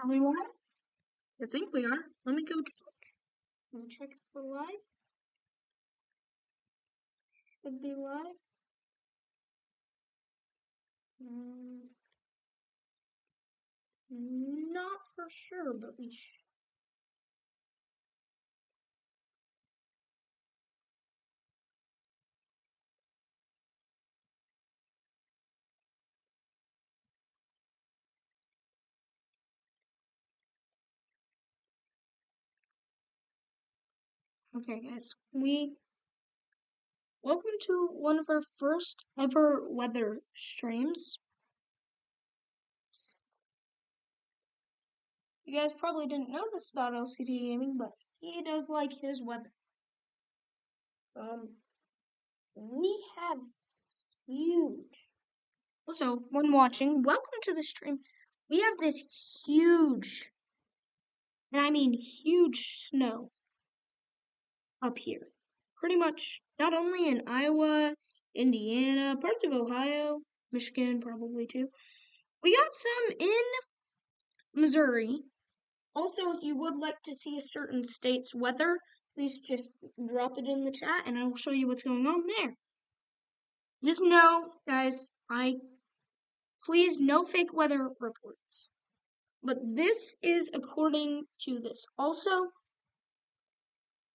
Are we live? I think we are. Let me go check. Let me check if we're live. Should be live. Not for sure, but we should. Okay, guys. Welcome to one of our first ever weather streams. You guys probably didn't know this about LCD Gaming, but he does like his weather. We have huge. Also, when watching, welcome to the stream. We have this huge, and I mean huge snow up here. Pretty much not only in Iowa, Indiana, parts of Ohio, Michigan probably too. We got some in Missouri. Also, if you would like to see a certain state's weather, please just drop it in the chat and I will show you what's going on there. Just know, guys, please no fake weather reports. But this is according to this. Also,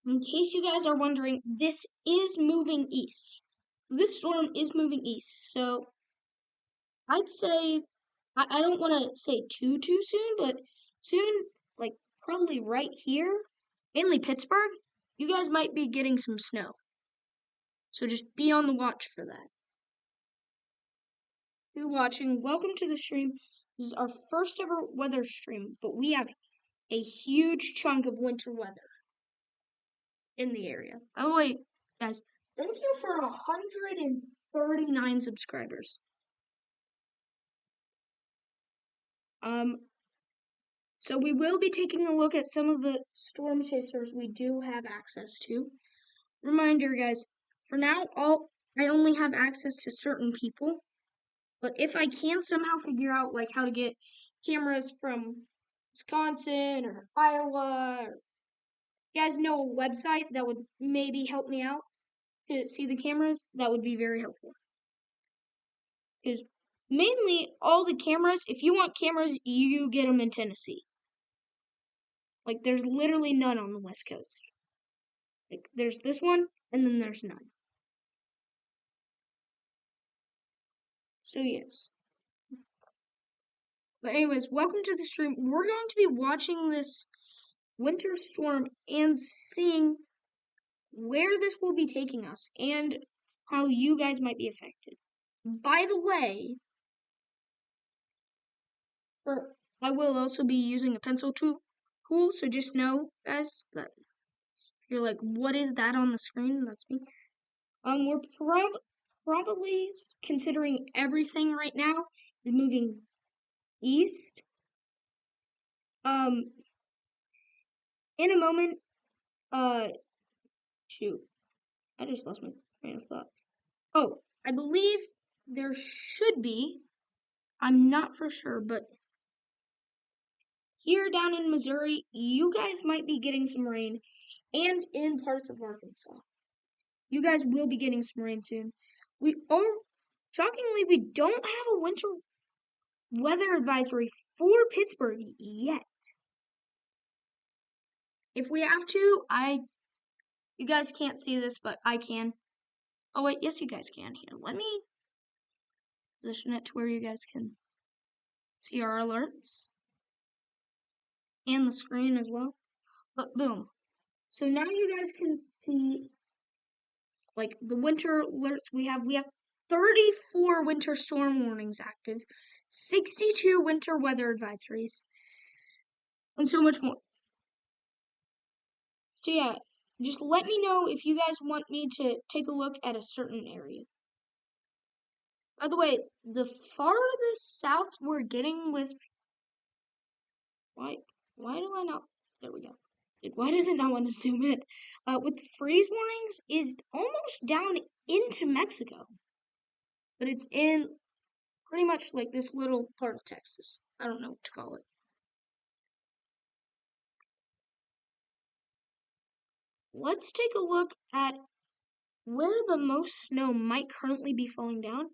in case you guys are wondering, this is moving east. This storm is moving east, so I'd say I don't want to say too soon, but soon, like probably right here, mainly Pittsburgh, you guys might be getting some snow. So just be on the watch for that. If you're watching, welcome to the stream. This is our first ever weather stream, but we have a huge chunk of winter weather in the area. By the way, guys, thank you for 139 subscribers. So we will be taking a look at some of the storm chasers we do have access to. Reminder, guys, for now, I only have access to certain people. But if I can somehow figure out like how to get cameras from Wisconsin or Iowa, or you guys know a website that would maybe help me out to see the cameras, that would be very helpful. Because mainly all the cameras, if you want cameras, you get them in Tennessee. Like, there's literally none on the West Coast. Like, there's this one, and then there's none. So, yes. But anyways, welcome to the stream. We're going to be watching this winter storm and seeing where this will be taking us and how you guys might be affected. By the way, I will also be using a pencil tool, so just know, guys, that you're like, what is that on the screen? That's me. We're probably considering everything right now is moving east. In a moment, shoot, I just lost my train of thought. Oh, I believe there should be, I'm not for sure, but here down in Missouri, you guys might be getting some rain, and in parts of Arkansas. You guys will be getting some rain soon. Shockingly, we don't have a winter weather advisory for Pittsburgh yet. If we have to, you guys can't see this, but I can. Oh wait, yes you guys can. Here, let me position it to where you guys can see our alerts. And the screen as well. But boom. So now you guys can see like the winter alerts we have. We have 34 winter storm warnings active, 62 winter weather advisories, and so much more. So yeah, just let me know if you guys want me to take a look at a certain area. By the way, the farthest south we're getting with why do I not? There we go. Like, why does it not want to zoom in? With freeze warnings is almost down into Mexico, but it's in pretty much like this little part of Texas. I don't know what to call it. let's take a look at where the most snow might currently be falling down.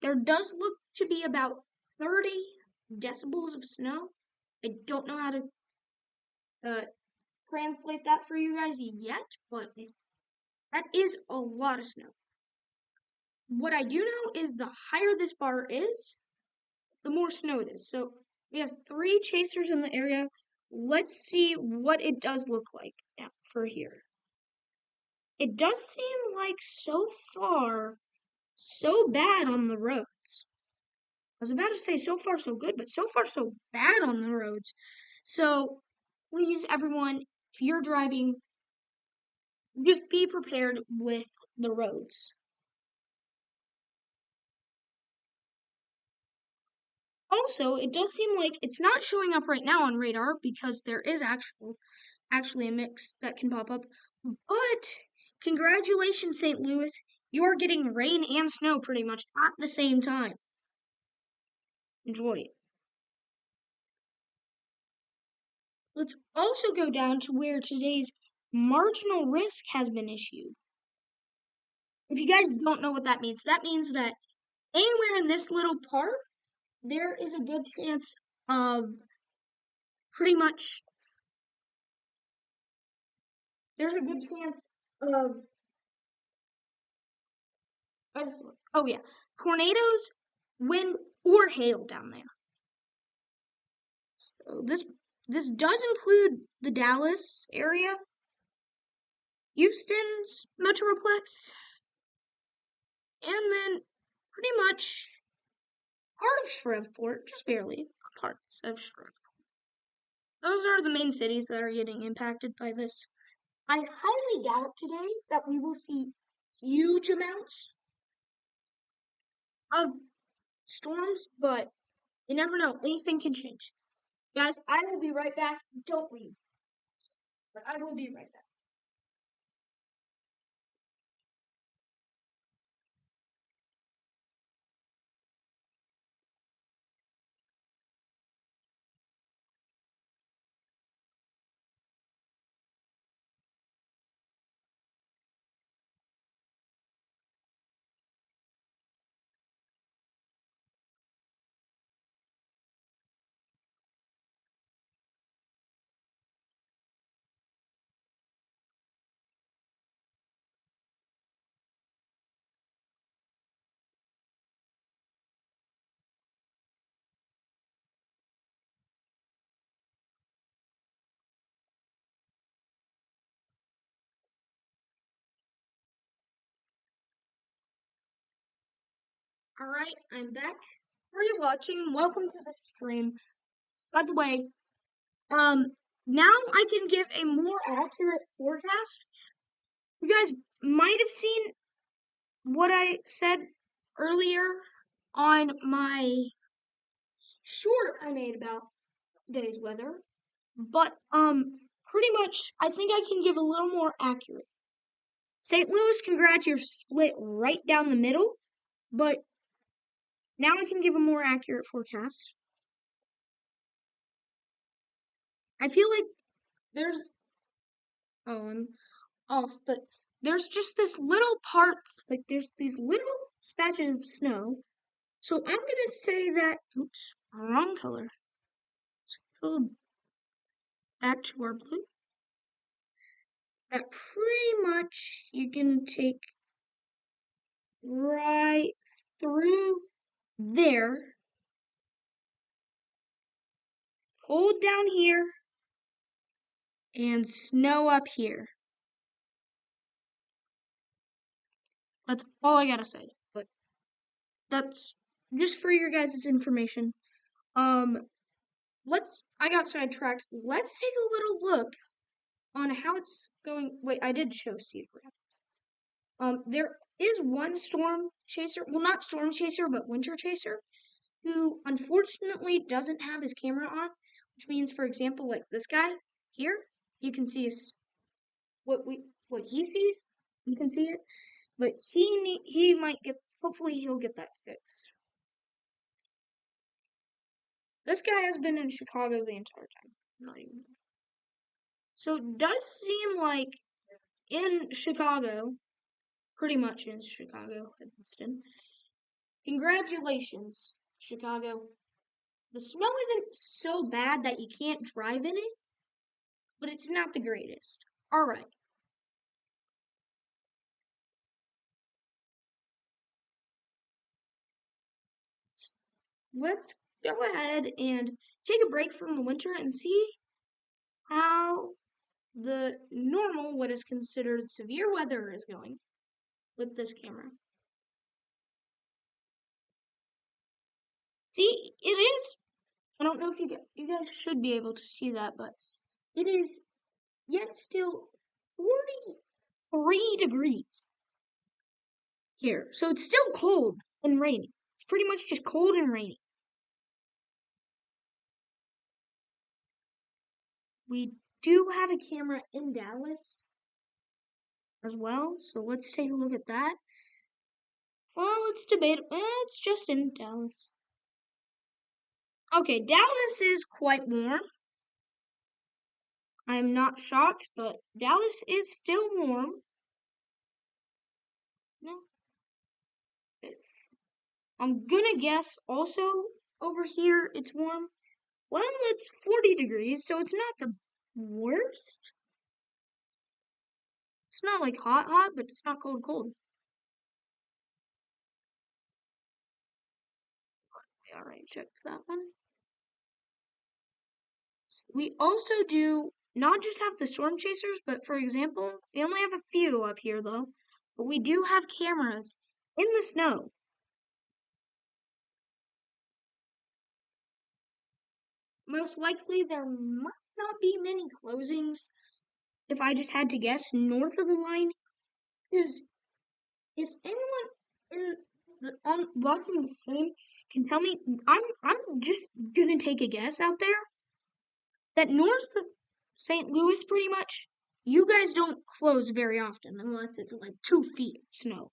There does look to be about 30 decibels of snow. I don't know how to translate that for you guys yet, but that is a lot of snow. What I do know is the higher this bar is, the more snow it is. So we have 3 chasers in the area. Let's see what it does look like now for here. It does seem like so far so bad on the roads. I was about to say so far so good, but so far so bad on the roads. So please, everyone, if you're driving, just be prepared with the roads. Also, it does seem like it's not showing up right now on radar because there is actually a mix that can pop up. But congratulations, St. Louis. You are getting rain and snow pretty much at the same time. Enjoy it. Let's also go down to where today's marginal risk has been issued. If you guys don't know what that means that anywhere in this little part, there is a good chance of pretty much, there's a good chance of, oh yeah, tornadoes, wind, or hail down there. So this does include the Dallas area, Houston's Metroplex, and then pretty much part of Shreveport, just barely parts of Shreveport. Those are the main cities that are getting impacted by this. I highly doubt today that we will see huge amounts of storms, but you never know. Anything can change. Guys, I will be right back. Don't leave. But I will be right back. Alright, I'm back. For you watching, welcome to the stream. By the way, now I can give a more accurate forecast. You guys might have seen what I said earlier on my short I made about today's weather, but pretty much I think I can give a little more accurate. St. Louis, congrats, you're split right down the middle, but now I can give a more accurate forecast. I feel like there's I'm off, but there's just this little parts, like there's these little patches of snow. So I'm gonna say that, oops, wrong color. Let's go back to our blue. That pretty much you can take right through there, cold down here, and snow up here. That's all I gotta say. But that's just for your guys' information. I got sidetracked. Let's take a little look on how it's going. Wait, I did show Cedar Rapids. There is one storm chaser, well, not storm chaser, but winter chaser, who unfortunately doesn't have his camera on, which means, for example, like this guy here, you can see what he sees. You can see it, but he might get. Hopefully, he'll get that fixed. This guy has been in Chicago the entire time. Not even. So it does seem like in Chicago, pretty much in Chicago, Evanston. Congratulations, Chicago. The snow isn't so bad that you can't drive in it, but it's not the greatest. All right. Let's go ahead and take a break from the winter and see how the normal, what is considered severe weather is going with this camera. See, it is, I don't know if you guys should be able to see that, but it is yet still 43 degrees here. So it's still cold and rainy. It's pretty much just cold and rainy. We do have a camera in Dallas as well, so let's take a look at that. Well, let's debate. It's just in Dallas. Okay, Dallas is quite warm. I'm not shocked, but Dallas is still warm. No. I'm gonna guess also over here it's warm. Well, it's 40 degrees, so it's not the worst. It's not like hot, hot, but it's not cold, cold. Alright, check that one. We also do not just have the storm chasers, but for example, we only have a few up here though, but we do have cameras in the snow. Most likely there might not be many closings if I just had to guess north of the line, because if anyone in on watching the stream can tell me, I'm just gonna take a guess out there that north of St. Louis, pretty much, you guys don't close very often unless it's like 2 feet of snow.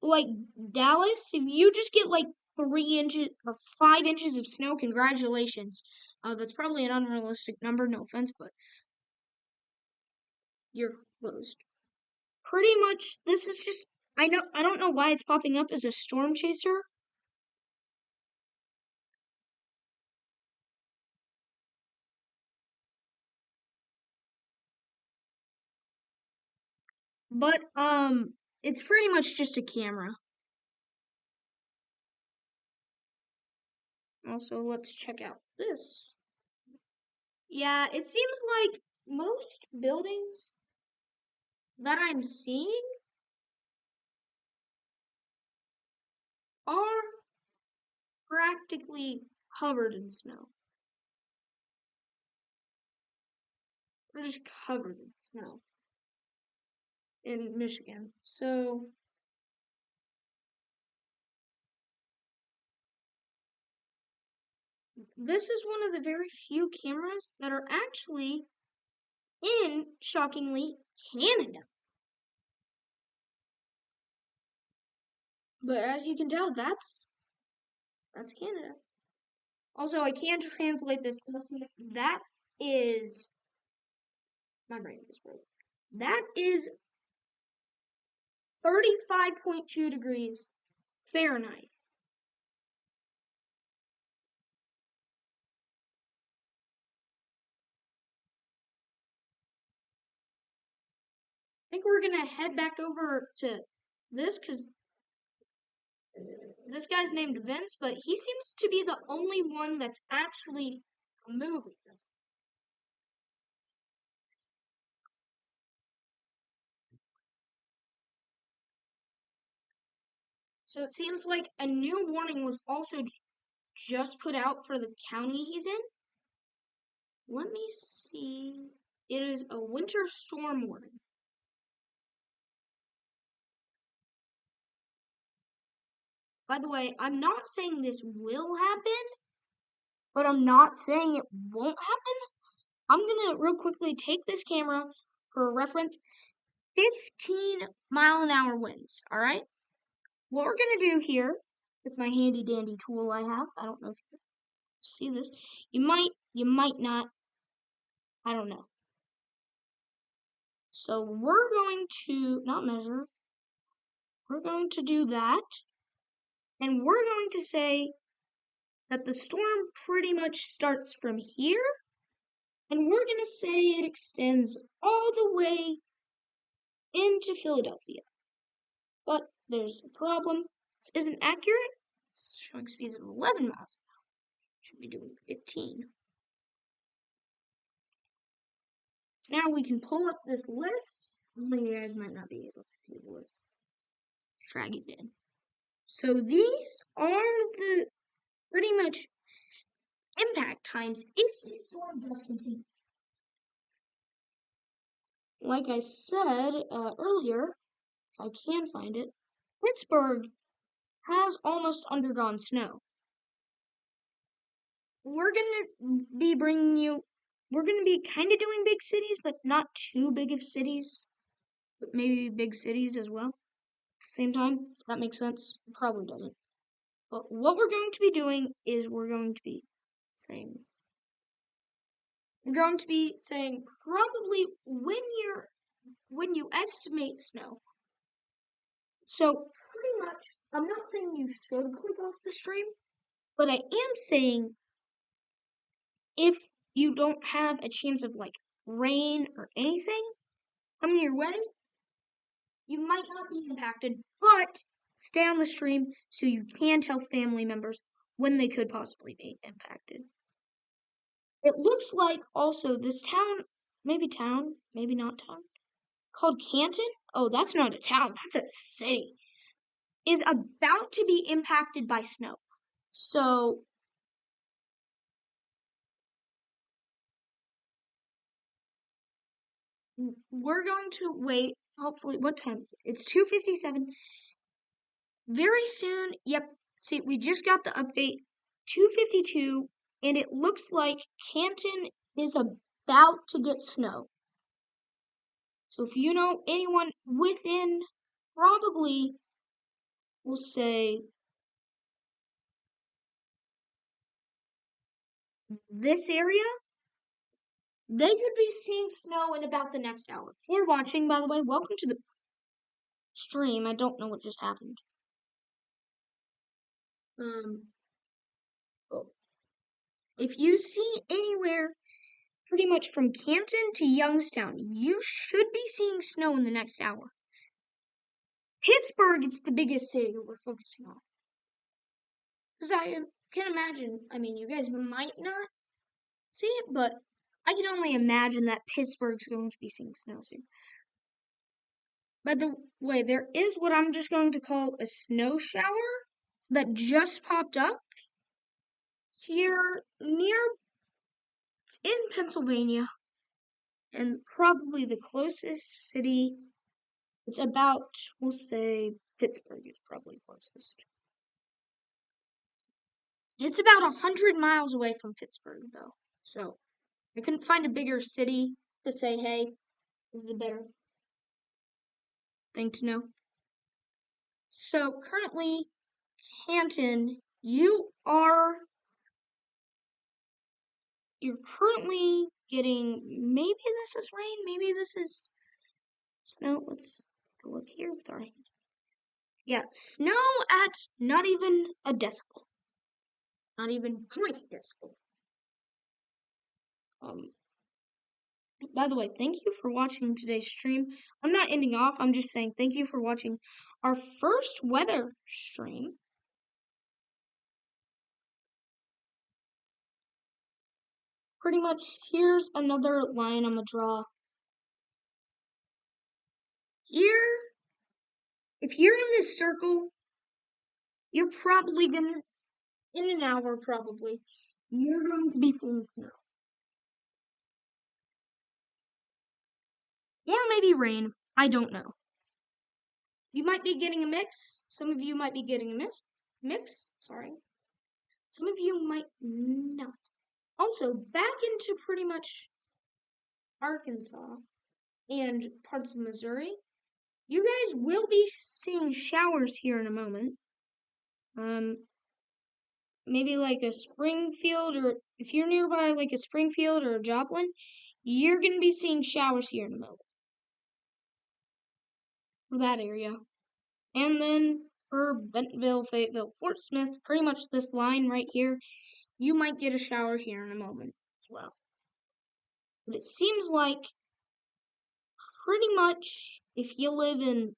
Like Dallas, if you just get like 3 inches or 5 inches of snow, congratulations. That's probably an unrealistic number, no offense, but you're closed. Pretty much, this is just, I don't know why it's popping up as a storm chaser. But it's pretty much just a camera. Also, let's check out this. Yeah, it seems like most buildings that I'm seeing are practically covered in snow. They're just covered in snow in Michigan. So this is one of the very few cameras that are actually in, shockingly, Canada. But as you can tell, that's Canada. Also, I can translate this. That is, my brain is broke. That is 35.2 degrees Fahrenheit. I think we're gonna head back over to this because this guy's named Vince, but he seems to be the only one that's actually moving. So it seems like a new warning was also just put out for the county he's in. Let me see. It is a winter storm warning. By the way, I'm not saying this will happen, but I'm not saying it won't happen. I'm gonna real quickly take this camera for a reference. 15-mile-an-hour winds, all right? What we're gonna do here with my handy dandy tool I have, I don't know if you can see this. You might not, I don't know. So we're going to not measure. We're going to do that. And we're going to say that the storm pretty much starts from here. And we're going to say it extends all the way into Philadelphia. But there's a problem. This isn't accurate. It's showing speeds of 11 miles. Should be doing 15. So now we can pull up this list. You guys might not be able to see the list. Drag it in. So these are the pretty much impact times if the storm does continue. Like I said earlier, if I can find it, Pittsburgh has almost undergone snow. We're going to be kind of doing big cities, but not too big of cities. But maybe big cities as well. At the same time, if that makes sense. It probably doesn't. But what we're going to be doing is we're going to be saying probably when you estimate snow. So pretty much, I'm not saying you should click off the stream, but I am saying if you don't have a chance of like rain or anything coming your way, you might not be impacted, but stay on the stream so you can tell family members when they could possibly be impacted. It looks like also this town, maybe not town, called Canton. Oh, that's not a town, that's a city. Is about to be impacted by snow. So we're going to wait. Hopefully, what time is it? It's 2:57. Very soon. Yep. See, we just got the update. 2:52, and it looks like Canton is about to get snow. So if you know anyone within, probably, we'll say this area, they could be seeing snow in about the next hour. If you're watching, by the way, welcome to the stream. I don't know what just happened. Oh. If you see anywhere pretty much from Canton to Youngstown, you should be seeing snow in the next hour. Pittsburgh is the biggest city we're focusing on. Because I can imagine, you guys might not see it, but I can only imagine that Pittsburgh's going to be seeing snow soon. By the way, there is what I'm just going to call a snow shower that just popped up here it's in Pennsylvania, and probably the closest city, it's about, we'll say Pittsburgh is probably closest. It's about 100 miles away from Pittsburgh, though. So I couldn't find a bigger city to say, hey, this is a better thing to know. So currently, Canton, you're currently getting, maybe this is rain, maybe this is snow. Let's look here with our hand. Yeah, snow at not even a decibel. Not even 0.1 decibel. By the way, thank you for watching today's stream. I'm not ending off, I'm just saying thank you for watching our first weather stream. Pretty much, here's another line I'm gonna draw. Here, if you're in this circle, you're probably gonna, in an hour probably, you're going to be seeing snow. Or maybe rain, I don't know. You might be getting a mix. Some of you might be getting a mix, sorry. Some of you might not. Also, back into pretty much Arkansas and parts of Missouri, you guys will be seeing showers here in a moment. Maybe like a Springfield, or if you're nearby like a Springfield or a Joplin, you're going to be seeing showers here in a moment. for that area. And then for Bentonville, Fayetteville, Fort Smith, pretty much this line right here, you might get a shower here in a moment as well. But it seems like pretty much if you live in,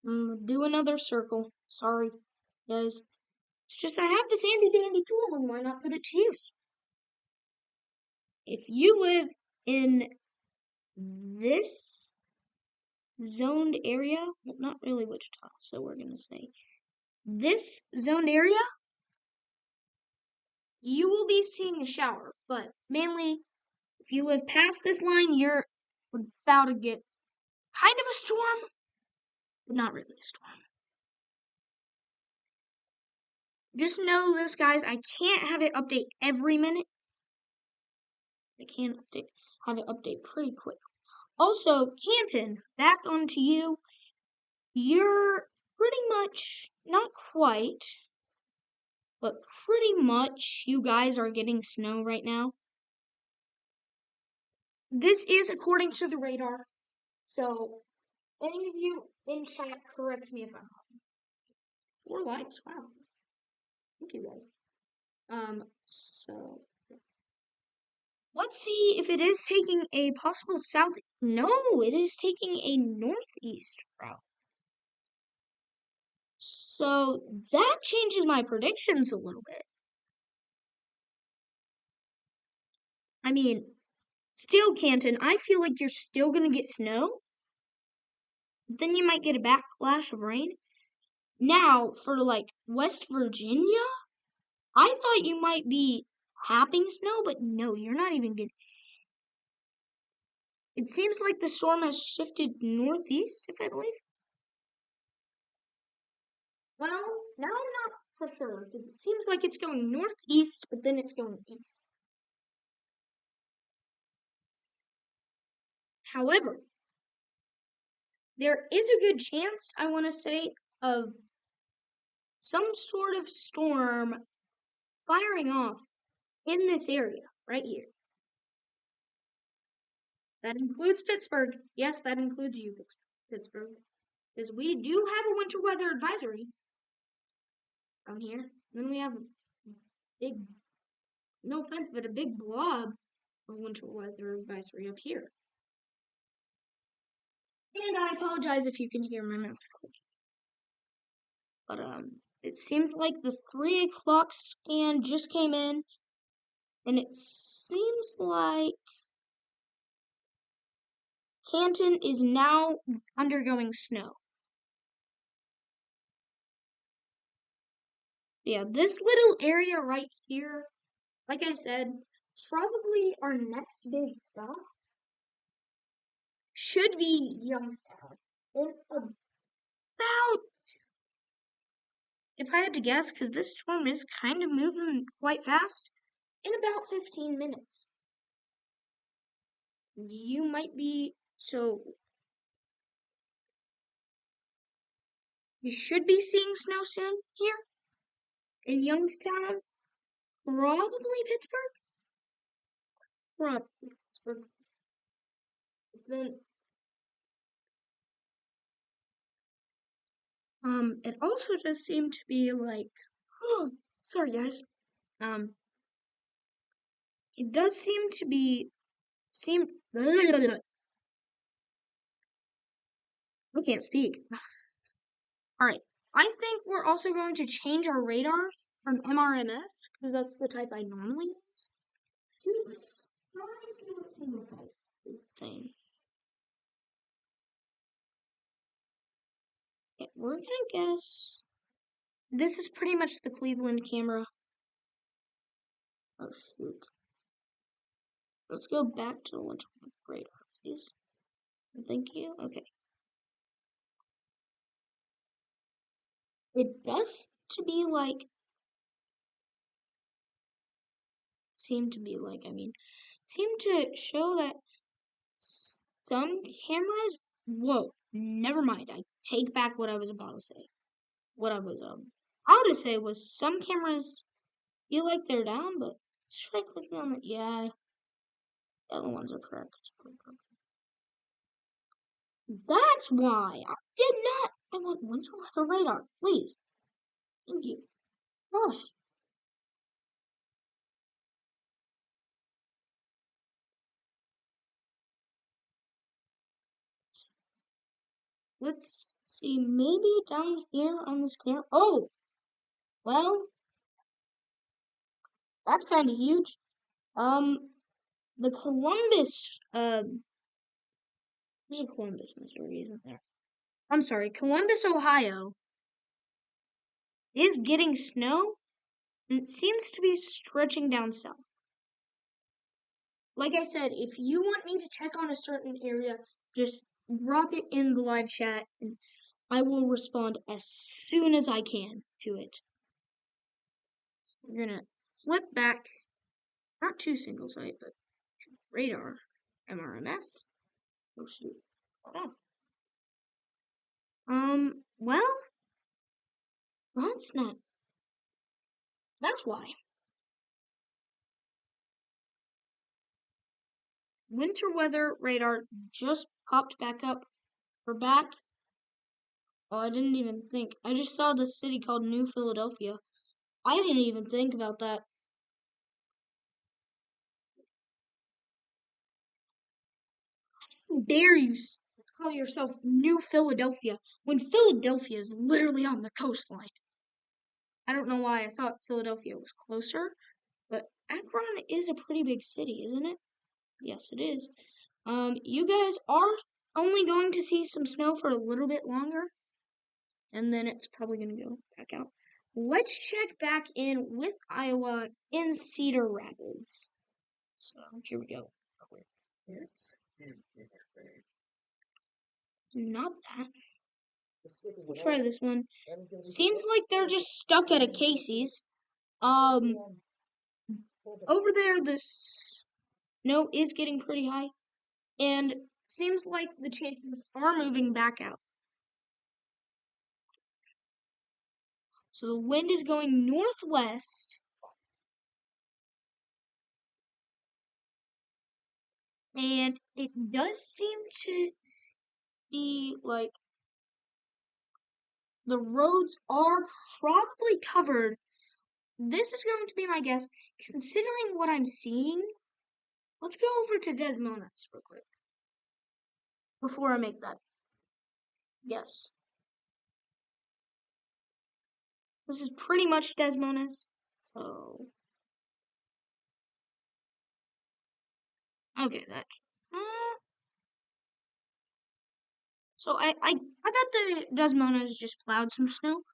do another circle. Sorry, guys. It's just I have this handy dandy tool and why not put it to use? If you live in this zoned area, well, not really Wichita, so we're going to say this zoned area, you will be seeing a shower, but mainly if you live past this line, you're about to get kind of a storm, but not really a storm. Just know this, guys, I can't have it update every minute. I can have it update pretty quick. Also, Canton, back onto you. You're pretty much, not quite, but pretty much you guys are getting snow right now. This is according to the radar, so any of you in chat correct me if I'm wrong. 4 likes, wow. Thank you guys. So let's see if it is taking a possible south. No, it is taking a northeast route. So that changes my predictions a little bit. I mean, still, Canton, I feel like you're still gonna get snow. Then you might get a backlash of rain. Now, for like West Virginia, I thought you might be having snow, but no, you're not even getting. It seems like the storm has shifted northeast, if I believe. Well, now I'm not for sure, because it seems like it's going northeast, but then it's going east. However, there is a good chance, I want to say, of some sort of storm firing off in this area right here. That includes Pittsburgh. Yes, that includes you, Pittsburgh. Because we do have a winter weather advisory down here. Then we have a big, no offense, but a big blob of winter weather advisory up here. And I apologize if you can hear my mouth clicking. But it seems like the 3 o'clock scan just came in, and it seems like Canton is now undergoing snow. Yeah, this little area right here, like I said, probably our next big stop should be Youngstown. In about, if I had to guess, because this storm is kind of moving quite fast, in about 15 minutes. You might be, so you should be seeing snow soon here in Youngstown, probably Pittsburgh. Probably Pittsburgh. Then, it also just seemed to be like, oh, sorry guys. It does seem to be, I can't speak. Alright, I think we're also going to change our radar from MRMS, because that's the type I normally use, to what single site is saying. Yeah, we're gonna guess. This is pretty much the Cleveland camera. Oh shoot. Let's go back to the one with radar, please. Thank you. Okay. It does to be like, seem to show that some cameras, whoa, never mind. I take back what I was about to say. What I was about to say was some cameras feel like they're down, but let's try clicking on it. Yeah, the other ones are correct. That's why I did not. I want winter weather radar, please. Thank you. Gosh. Let's see, maybe down here on this camera. Oh, well, that's kind of huge. The Columbus, there's a Columbus, Missouri, isn't there? I'm sorry, Columbus, Ohio is getting snow, and it seems to be stretching down south. Like I said, if you want me to check on a certain area, just drop it in the live chat, and I will respond as soon as I can to it. We're gonna flip back, not to single site, but to radar, MRMS. Oh shoot, oh. Well, that's not. That's why. Winter weather radar just popped back up. We're back. Oh, I didn't even think. I just saw this city called New Philadelphia. I didn't even think about that. How dare you call yourself New Philadelphia when Philadelphia is literally on the coastline? I don't know why I thought Philadelphia was closer, but Akron is a pretty big city, isn't it? Yes, it is. You guys are only going to see some snow for a little bit longer, and then it's probably going to go back out. Let's check back in with Iowa in Cedar Rapids. So here we go with it. Not that. We'll try this one. Seems like they're just stuck at a Casey's. Over there, the snow is getting pretty high, and seems like the Chases are moving back out. So the wind is going northwest, and it does seem to be like the roads are probably covered. This is going to be my guess, considering what I'm seeing. Let's go over to Desmonas real quick before I make that guess. This is pretty much Desmonas, so okay, that. So I bet the Desmonas just plowed some snow,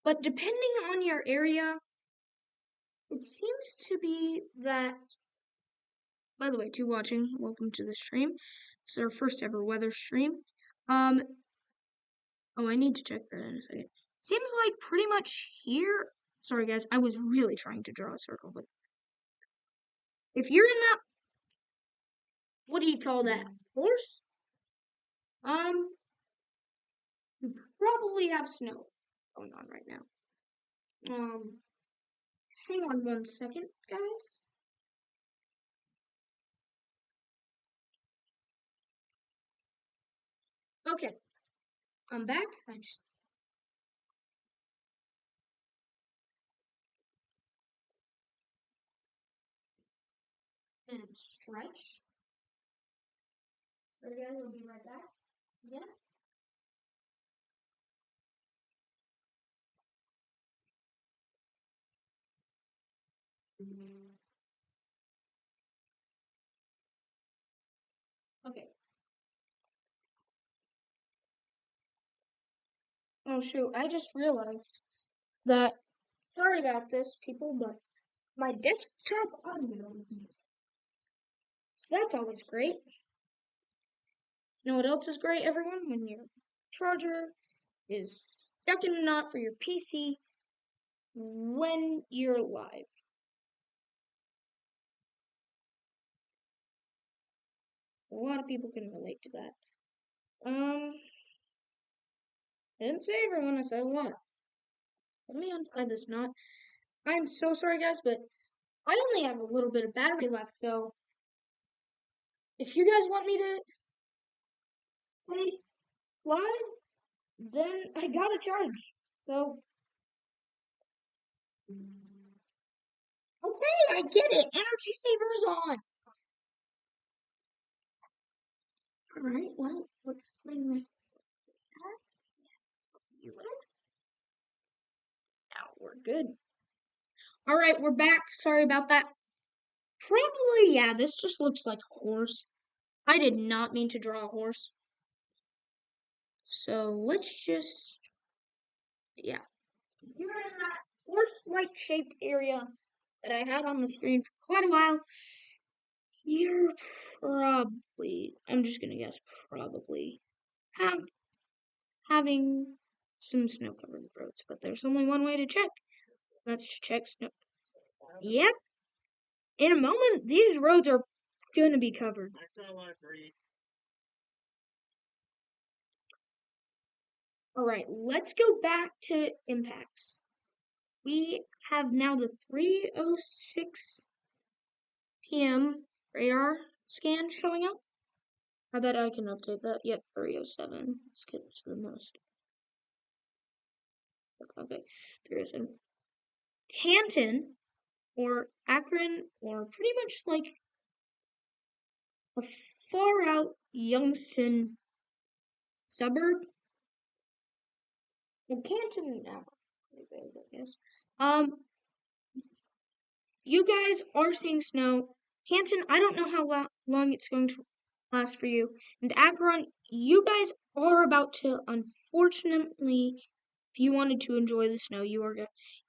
but depending on your area, it seems to be that. By the way, to watching, welcome to the stream. It's our first ever weather stream. Oh, I need to check that in a second. Seems like pretty much here. Sorry, guys, I was really trying to draw a circle, but if you're in that, what do you call that? Horse? You probably have snow going on right now. Hang on 1 second, guys. Okay, I'm back. I just and stretch. So guys, we'll be right back. Yeah. Okay. Oh shoot, I just realized that. Sorry about this, people, but my desktop audio is muted. So that's always great. You know what else is great, everyone? When your charger is stuck in a knot for your PC when you're live. A lot of people can relate to that. I didn't say everyone, I said a lot. Let me untie this knot. I'm so sorry, guys, but I only have a little bit of battery left, so if you guys want me to stay live, then I gotta charge. So, okay, I get it. Energy saver's on. Alright, well, let's bring this back. Now we're good. Alright, we're back. Sorry about that. Probably, yeah, this just looks like a horse. I did not mean to draw a horse. So let's just, yeah. If you're in that horse-like shaped area that I had on the screen for quite a while, you're probably, I'm just gonna guess, probably having some snow-covered roads. But there's only one way to check. That's to check snow. Yep. In a moment, these roads are going to be covered. Alright, let's go back to impacts. We have now the 3:06 p.m. radar scan showing up. I bet I can update that. Yep, 3:07. Let's get to the most. Okay, 3:07. Canton, or Akron, or pretty much like a far out Youngstown suburb. And Canton, I guess. You guys are seeing snow. Canton, I don't know how long it's going to last for you. And Akron, you guys are about to, unfortunately, if you wanted to enjoy the snow, you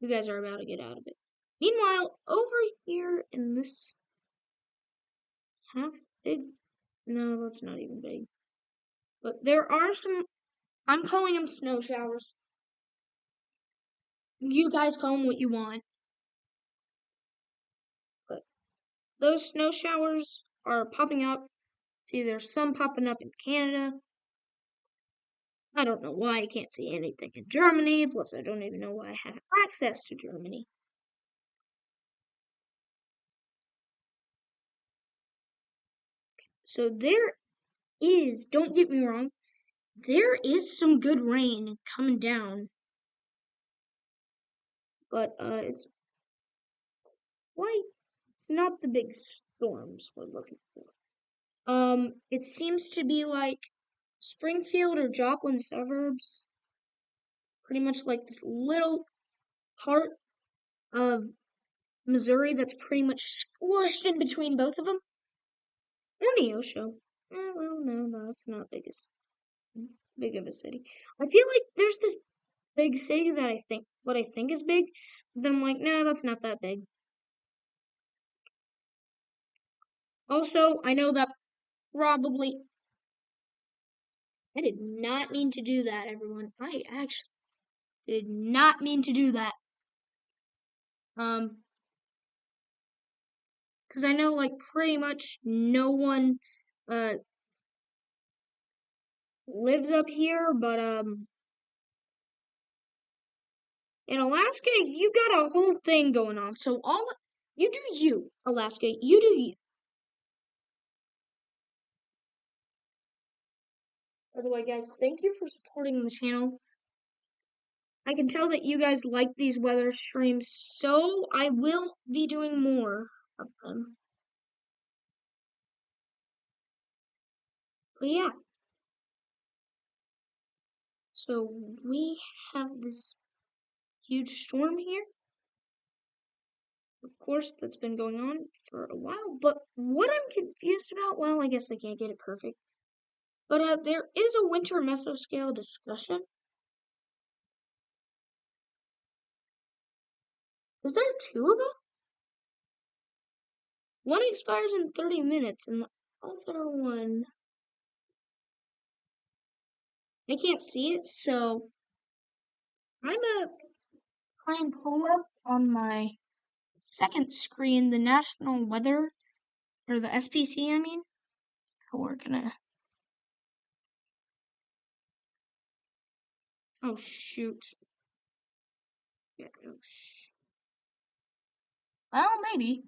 guys are about to get out of it. Meanwhile, over here in this half big, no, that's not even big. But there are some, I'm calling them snow showers. You guys call them what you want. But those snow showers are popping up. See, there's some popping up in Canada. I don't know why I can't see anything in Germany, plus I don't even know why I have access to Germany. So there is, don't get me wrong, there is some good rain coming down. But it's not the big storms we're looking for. It seems to be like Springfield or Joplin suburbs. Pretty much like this little part of Missouri that's pretty much squished in between both of them. Or Neosho. Well, no, it's not big of a city. I feel like there's this big city that what I think is big, but then I'm like, no, that's not that big. Also, I know that probably, I did not mean to do that, everyone. I actually did not mean to do that. Because I know, like, pretty much no one, lives up here, but, in Alaska, you got a whole thing going on. So you do you, Alaska. You do you. By the way, guys, thank you for supporting the channel. I can tell that you guys like these weather streams, so I will be doing more of them. But yeah. So we have this huge storm here. Of course, that's been going on for a while, but what I'm confused about, well, I guess I can't get it perfect. But there is a winter mesoscale discussion. Is there two of them? One expires in 30 minutes, and the other one, I can't see it, so I'm gonna try and pull up on my second screen the National Weather, or the SPC, I mean. So we're gonna, oh shoot. Yeah, oh, well, maybe.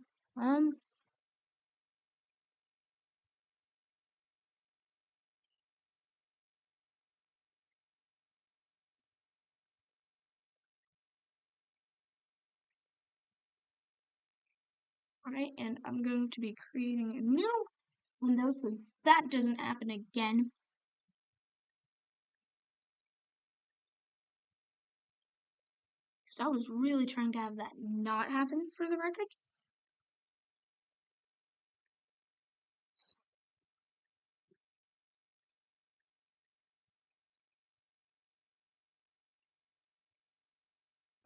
Alright, and I'm going to be creating a new window so that doesn't happen again. Because I was really trying to have that not happen for the record.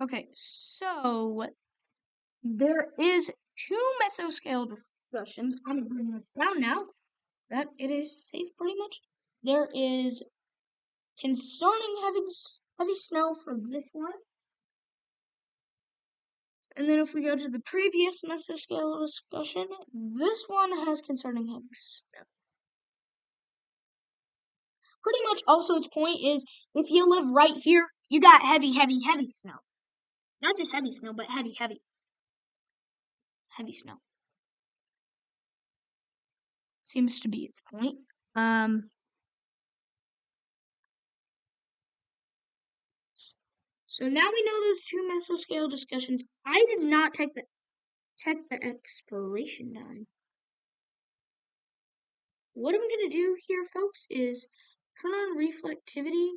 Okay, so there is two mesoscale discussions. I'm bringing this down now that it is safe pretty much. There is concerning heavy snow for this one. And then if we go to the previous mesoscale discussion, this one has concerning heavy snow. Pretty much also its point is if you live right here, you got heavy snow. Not just heavy snow, but heavy snow. Seems to be its point. So now we know those two mesoscale discussions. I did not check the expiration time. What I'm going to do here, folks, is turn on reflectivity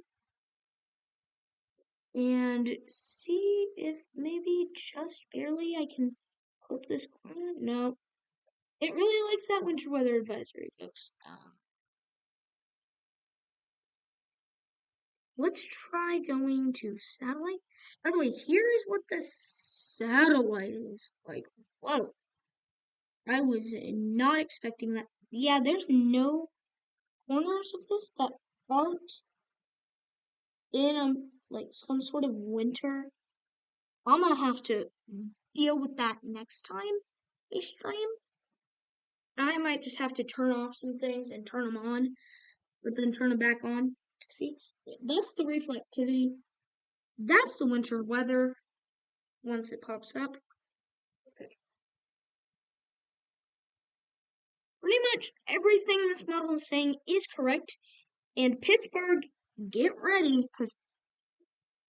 and see if maybe just barely I can clip this corner. No, it really likes that winter weather advisory, folks. Let's try going to satellite. By the way, here's what the satellite is like. Whoa. I was not expecting that. Yeah, there's no corners of this that aren't in like some sort of winter. I'm gonna have to deal with that next time they stream. I might just have to turn off some things and turn them on, but then turn them back on to see. That's the reflectivity. That's the winter weather once it pops up. Pretty much everything this model is saying is correct. And Pittsburgh, get ready, because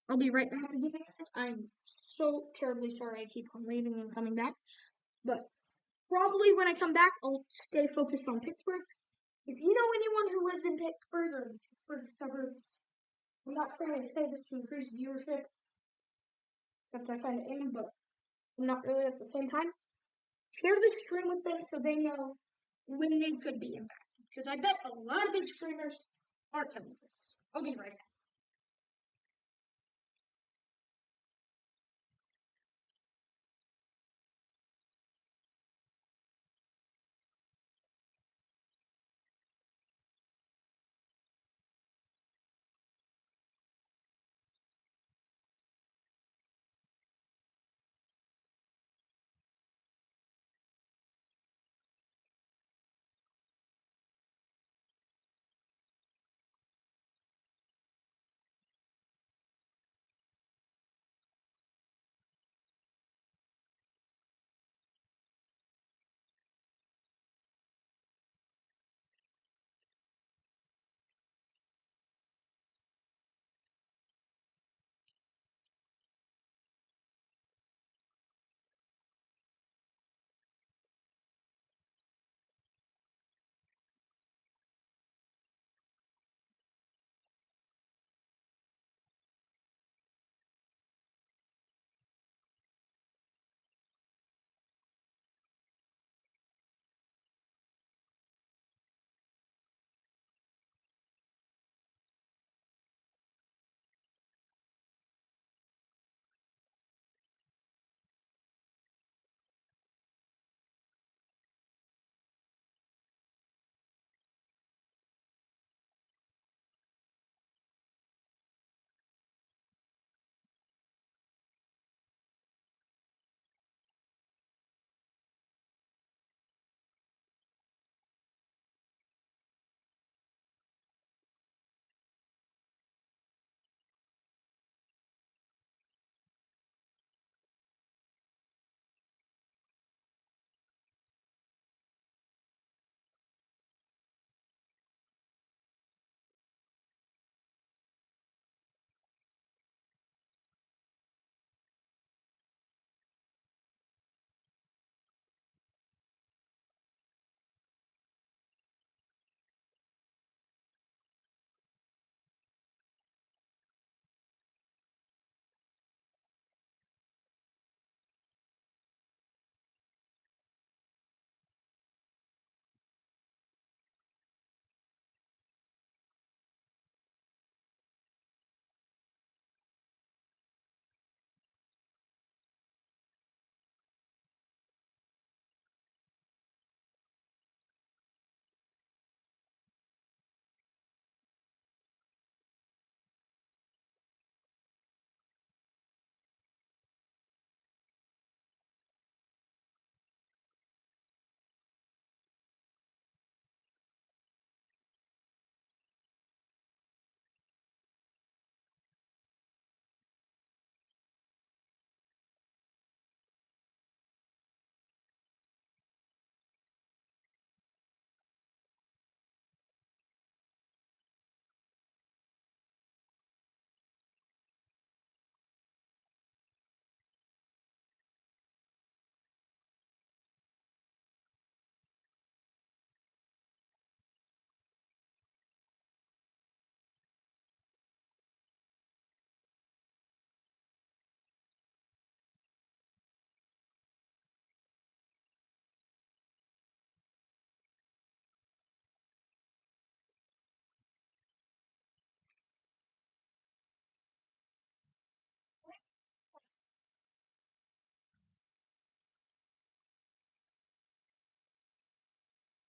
I'll be right back again, guys. I'm so terribly sorry I keep on leaving and coming back. But probably when I come back, I'll stay focused on Pittsburgh. If you know anyone who lives in Pittsburgh or the Pittsburgh suburbs, I'm not trying to say this to increase viewership, except I kind of am, but I'm not really at the same time. Share the stream with them so they know when they could be impacted. Because I bet a lot of big streamers aren't coming this. I'll be right back.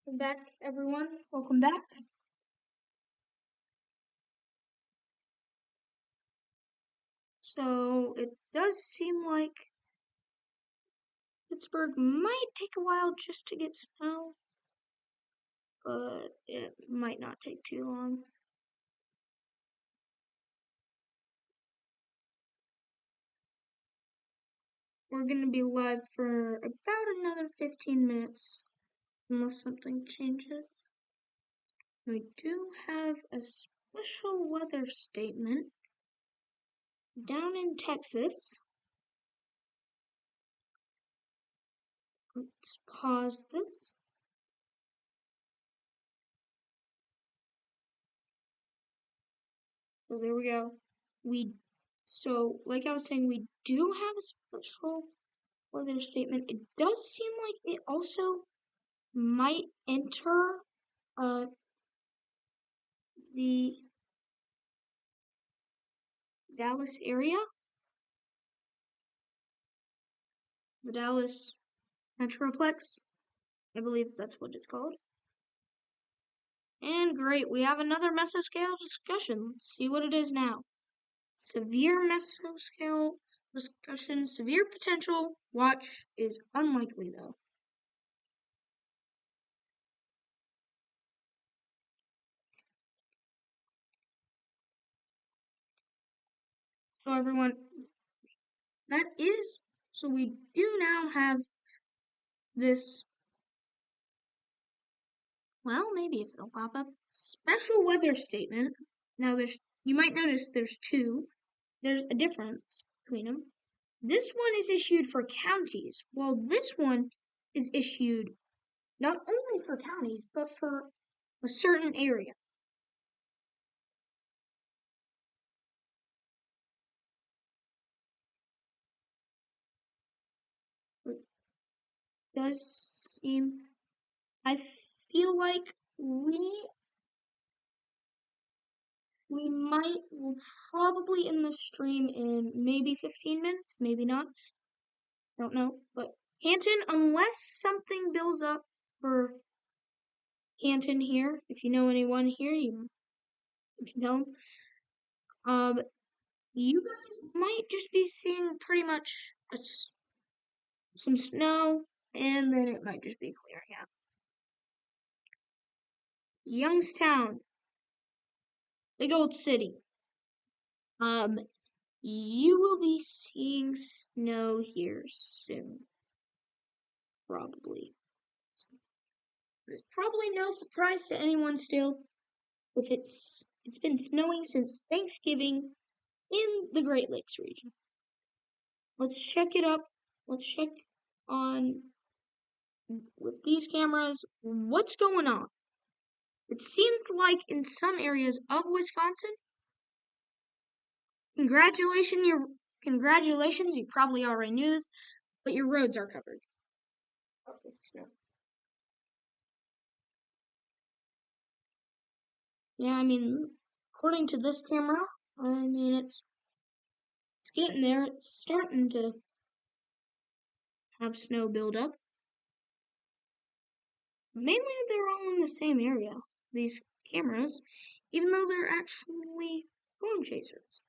Welcome back, everyone. Welcome back. So it does seem like Pittsburgh might take a while just to get snow, but it might not take too long. We're going to be live for about another 15 minutes, unless something changes. We do have a special weather statement down in Texas. Let's pause this. So there we go. So like I was saying, we do have a special weather statement. It does seem like it also might enter the Dallas area, the Dallas Metroplex. I believe that's what it's called. And great, we have another mesoscale discussion. Let's see what it is now. Severe mesoscale discussion. Severe potential. Watch is unlikely though. So everyone, so we do now have this, well, maybe if it'll pop up, special weather statement. Now you might notice there's two. There's a difference between them. This one is issued for counties, while this one is issued not only for counties, but for a certain area. It does seem, I feel like we'll probably end the stream in maybe 15 minutes, maybe not. I don't know, but Canton, unless something builds up for Canton here, if you know anyone here, you can tell them. You guys might just be seeing pretty much some snow, and then it might just be clearing out. Youngstown, big old city. You will be seeing snow here soon, probably. There's probably no surprise to anyone still if it's been snowing since Thanksgiving in the Great Lakes region. Let's check it up. Let's check on with these cameras what's going on. It seems like in some areas of Wisconsin, congratulations, you probably already knew this, but your roads are covered. Yeah, I mean, according to this camera, I mean, it's getting there. It's starting to have snow build up. Mainly, they're all in the same area, these cameras, even though they're actually storm chasers.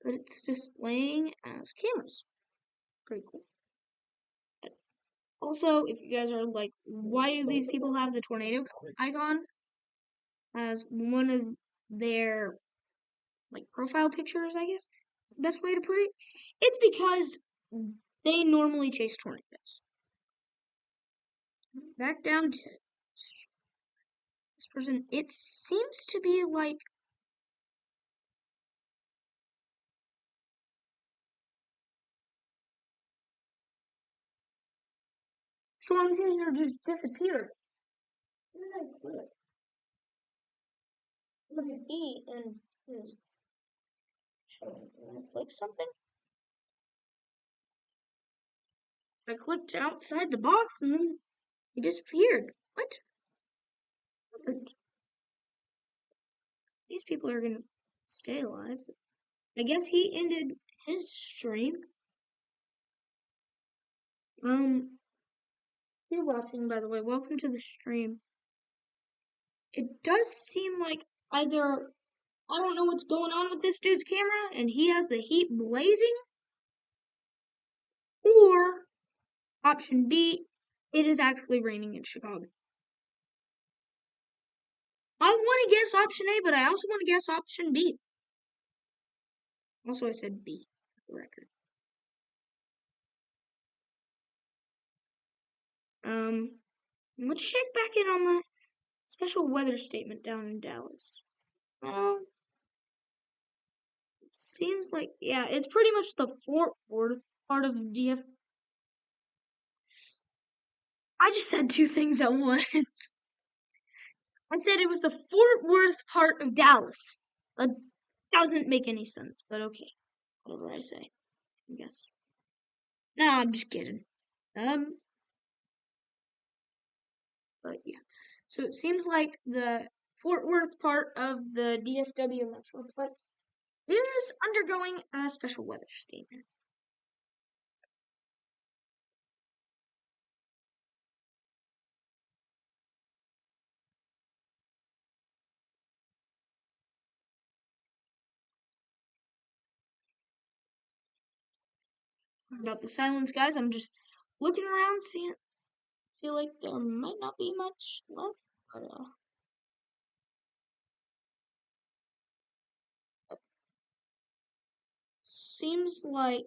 But it's displaying as cameras. Pretty cool. Also, if you guys are like, why do these people have the tornado icon as one of their like profile pictures, I guess is the best way to put it? It's because they normally chase tornadoes. Back down to this person. It seems to be like storm chaser just disappeared. Look at E and his. Click something. I clicked outside the box and then he disappeared. What? These people are gonna stay alive. I guess he ended his stream. you're watching, by the way, welcome to the stream. It does seem like either I don't know what's going on with this dude's camera and he has the heat blazing, or option B, it is actually raining in Chicago. I want to guess option A, but I also want to guess option B. Also, I said B for the record. Let's check back in on the special weather statement down in Dallas. It seems like, yeah, it's pretty much the Fort Worth part of DF. I just said two things at once. I said it was the Fort Worth part of Dallas. That doesn't make any sense, but okay. Whatever I say, I guess. Nah, I'm just kidding. But yeah. So it seems like the Fort Worth part of the DFW Metroplex is undergoing a special weather statement. About the silence, guys, I'm just looking around, feel like there might not be much left, but seems like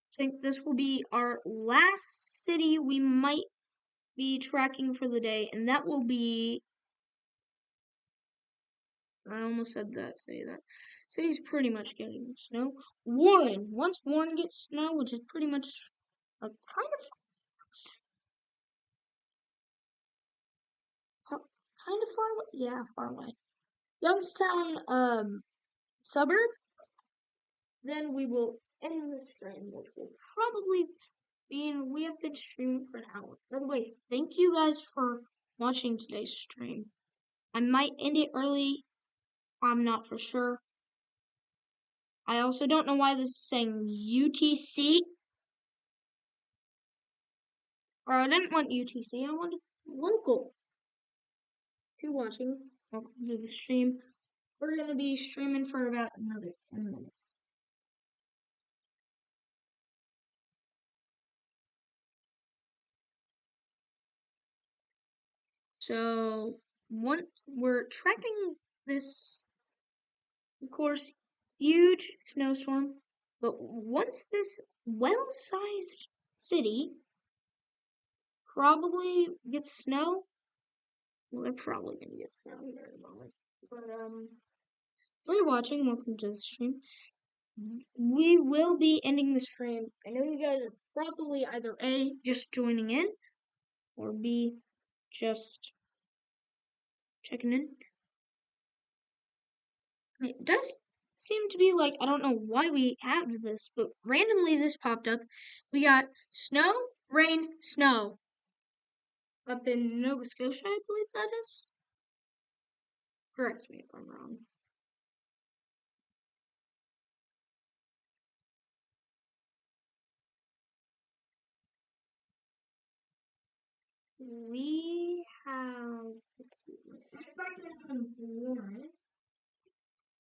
I think this will be our last city we might be tracking for the day, and that will be, I almost said that, city's pretty much getting snow. Warren, once Warren gets snow, which is pretty much a kind of far away, yeah, far away. Youngstown, suburb, then we will end the stream, which will probably be, we have been streaming for an hour. By the way, thank you guys for watching today's stream. I might end it early, I'm not for sure. I also don't know why this is saying UTC. Or I didn't want UTC, I wanted local. If you're watching, welcome to the stream. We're going to be streaming for about another 10 minutes. So, once we're tracking this, of course, huge snowstorm, but once this well-sized city probably gets snow, well, they're probably going to get snow here in a moment. But, if you're watching, welcome to the stream. We will be ending the stream. I know you guys are probably either A, just joining in, or B, just checking in. It does seem to be like, I don't know why we have this, but randomly this popped up. We got snow, rain, snow. Up in Nova Scotia, I believe that is. Correct me if I'm wrong. We have, let's see.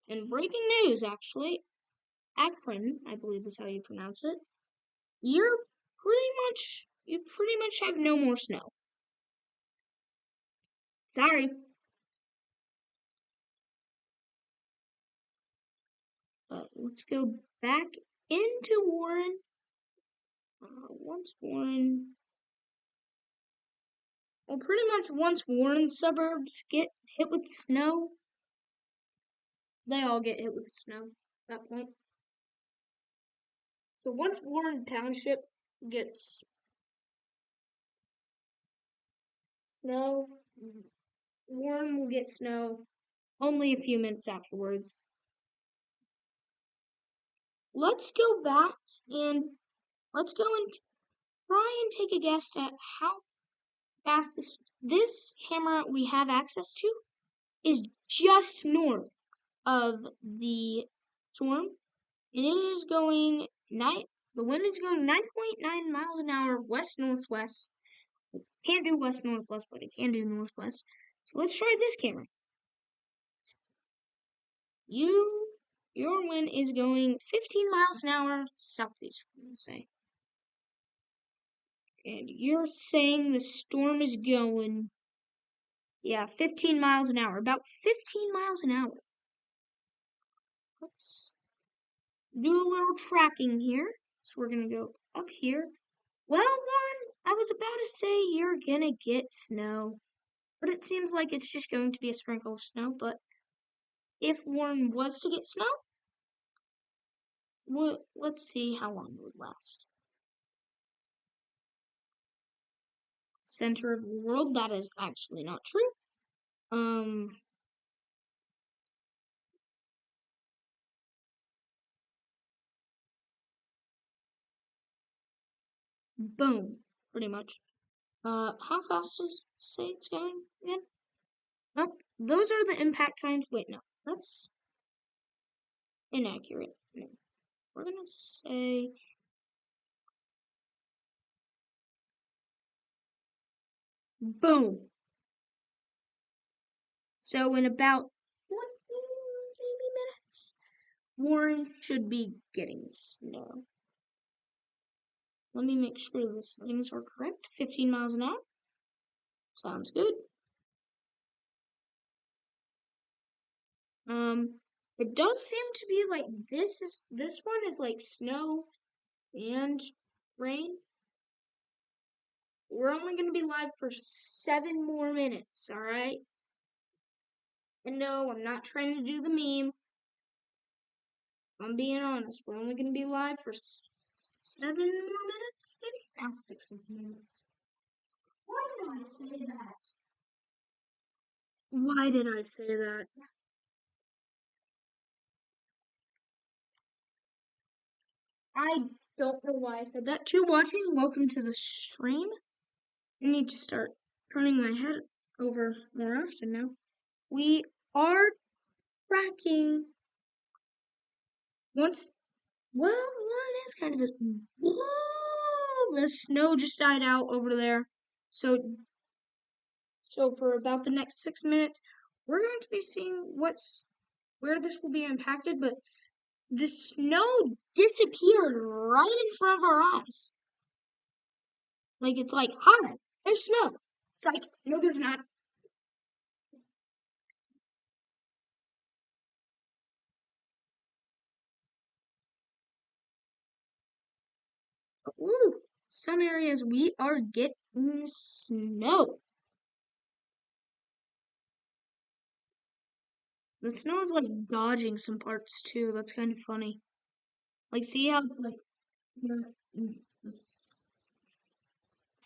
And breaking news, actually, Akron, I believe is how you pronounce it. You pretty much have no more snow. Sorry. But let's go back into Warren. Once Warren, well, pretty much once Warren suburbs get hit with snow, they all get hit with snow at that point. So once Warren Township gets snow, Warren will get snow only a few minutes afterwards. Let's go back and let's go and try and take a guess at how fast this camera we have access to is just north of the storm. It is going The wind is going 9.9 miles an hour west-northwest. Can't do west-northwest, but it can do northwest. So let's try this camera. Your wind is going 15 miles an hour southeast, I'm gonna say. And you're saying the storm is going, yeah, 15 miles an hour. About 15 miles an hour. Let's do a little tracking here. So we're gonna go up here. Well, Warren, I was about to say you're gonna get snow. But it seems like it's just going to be a sprinkle of snow. But if Warren was to get snow, let's see how long it would last. Center of the world, that is actually not true. Boom, pretty much. How fast does it say it's going again? Oh, those are the impact times. Wait, no, that's inaccurate. No. We're gonna say boom. So in about 20 maybe minutes, Warren should be getting snow. Let me make sure the settings are correct. 15 miles an hour. Sounds good. It does seem to be like this one is like snow and rain. We're only gonna be live for 7 more minutes, alright? And no, I'm not trying to do the meme. I'm being honest. We're only gonna be live for 7 more minutes, maybe? Now 6 minutes. Why did I say that? Why did I say that? I don't know why I said that. To watching, welcome to the stream. I need to start turning my head over more often now. We are tracking once. Well, one is kind of a. Whoa, the snow just died out over there. So for about the next 6 minutes, we're going to be seeing where this will be impacted, but the snow disappeared right in front of our eyes. Like, it's like, hi, there's snow. It's like, no, there's not. Ooh, some areas we are getting snow. The snow is like dodging some parts too. That's kind of funny. Like, see how it's like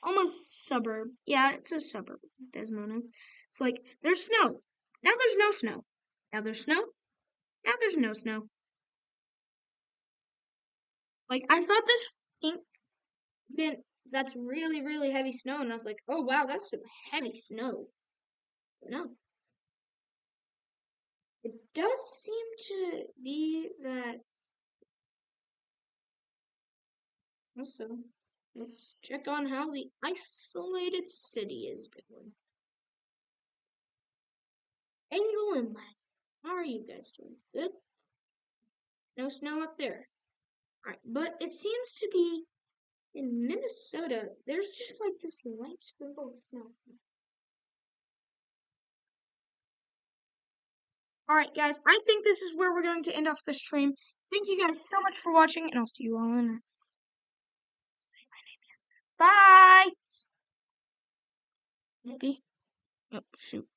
almost suburb. Yeah, it's a suburb. Desmond. It's like there's snow. Now there's no snow. Now there's snow. Now there's no snow. Like I thought this pink meant that's really really heavy snow, and I was like, oh wow, that's some heavy snow. But no, it does seem to be that. Also, let's check on how the isolated city is doing. Angle and Lag. How are you guys doing? Good? No snow up there. Alright, but it seems to be in Minnesota, there's just like this light sprinkle of snow. Alright, guys, I think this is where we're going to end off the stream. Thank you guys so much for watching, and I'll see you all in. Bye! Maybe. Oh, shoot.